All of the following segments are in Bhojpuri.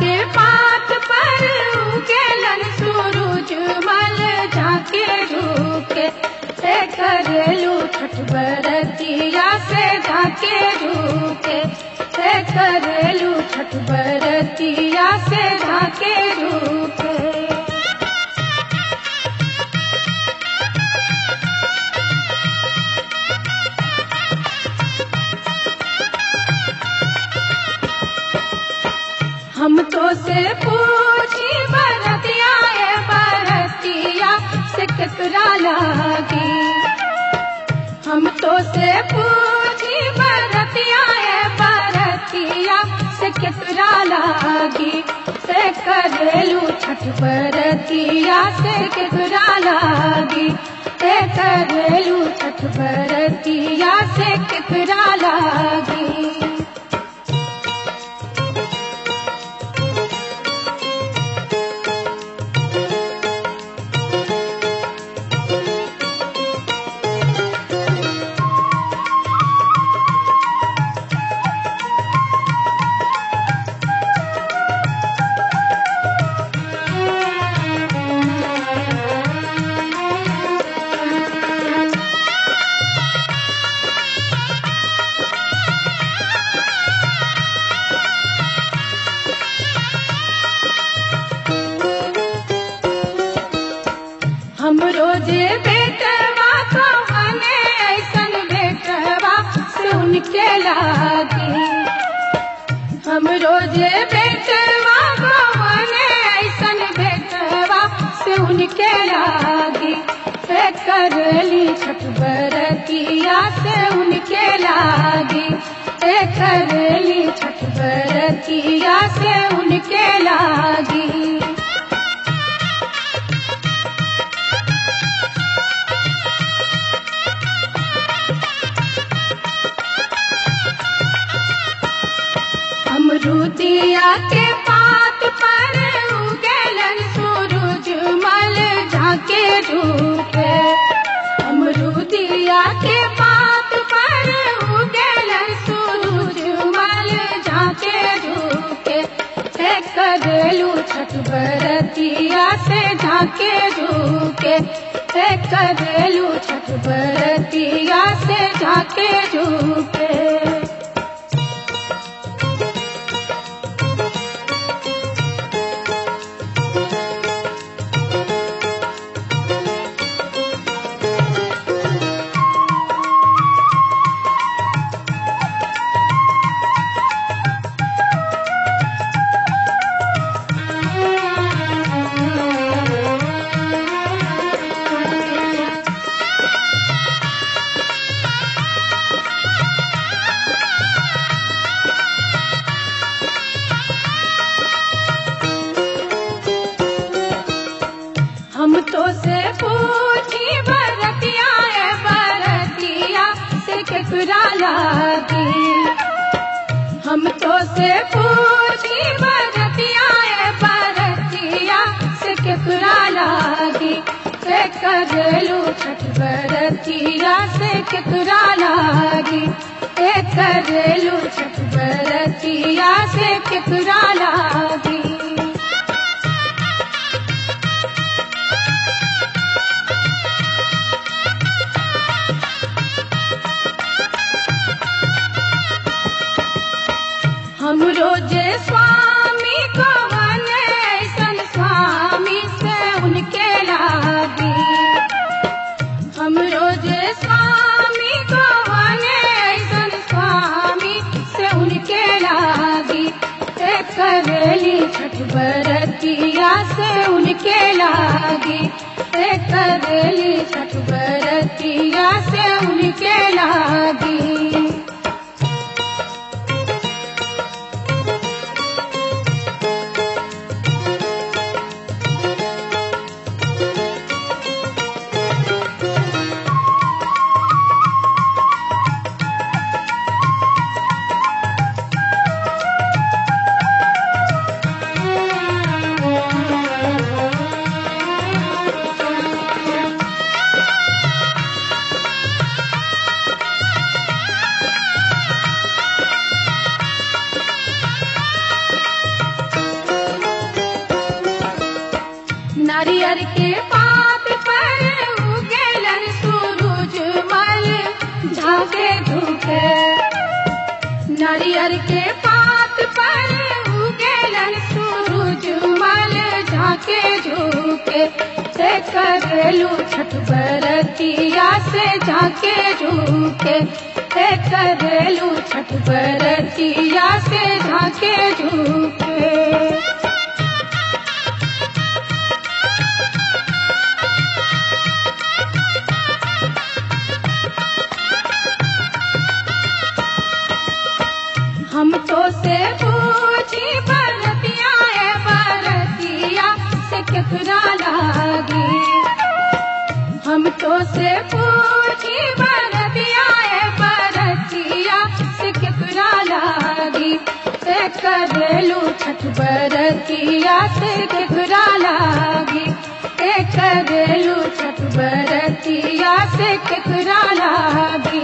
के पात पर उगेलन सूरज मल झाके झुके से करेलू छठ बरतिया से झाके झुके से करेलू छठ बरतिया से झाके झुके। हम तो से पूछी बरतिया ए बरतिया से केकरा लागी। हम तो से पूछी बरतिया ए बरतिया से केकरा लागी से करेलू छठ बरतिया से केकरा लागी से करेलू छठ बरतिया से केकरा लागी। हम रोजे बेटवा को हने ऐसन बेटवा से उनके लागी। हम रोजे बेटवा को हने ऐसन बेटवा से उनके लागी से करली छठ बरतिया से उनके लागी से करली छठ बरतिया से उनके लागी। अमरूदिया के पात पर उगेलन सूरज मल झाके झुके। अमरूदिया के पात पर उगेलन सूरज मल झाके झुके से करेलू छठ बरतिया से झाके झुके से करेलू छठ बरतिया से झाके झुके। हम तो से पूछी बरतिया ए बरतिया से केकरा लागी। हम तो से पूछी बरतिया ए बरतिया से केकरा लागी से करेलू छठ बरतिया से केकरा लागी से करेलू छठ बरतिया से केकरा लागी। हम रोजे स्वामी को बने ऐसन स्वामी से उनके लागी। हम रोजे स्वामी को बने ऐसन स्वामी से उनके लागी से करेली छठ बरतिया से उनके लागी से करेली छठ बरतिया से उनके लागी। नारियर के पात पर उगेलन सूरज मल झाके झुके। नारियर के पात पर उगेलन सूरज मल झाके झुके। से करेलू छठ बरतिया से झाके झुके। से करेलू छठ बरतिया से झाके झुके। हम तो से पूछी बरतिया है बरतिया से केकरा लागी। हम तो से पूछी बरतिया है बरतिया से केकरा लागी। से करेलू छठ बरतिया से केकरा लागी। से करेलू छठ बरतिया से केकरा लागी।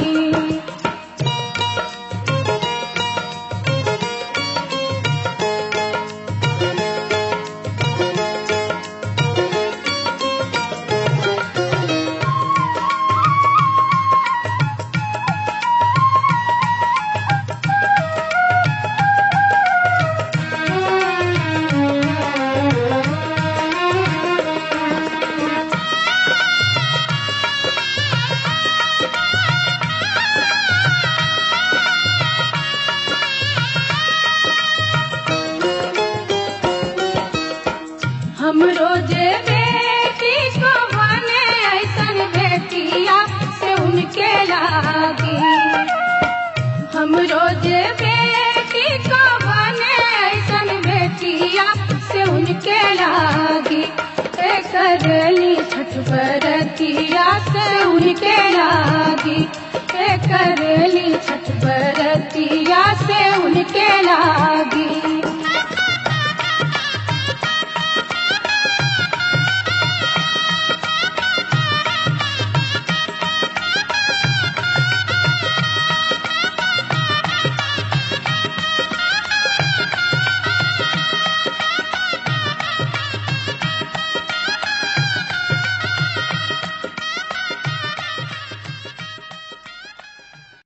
हम रोजे बेटी को बने ऐसन बेटिया से उनके लागी। हम रोजे बेटी को बने ऐसन बेटिया से उनके लागी। से करेली छठ बरतिया से उनके लागी। से करेली छठ बरतिया से उनके लागी।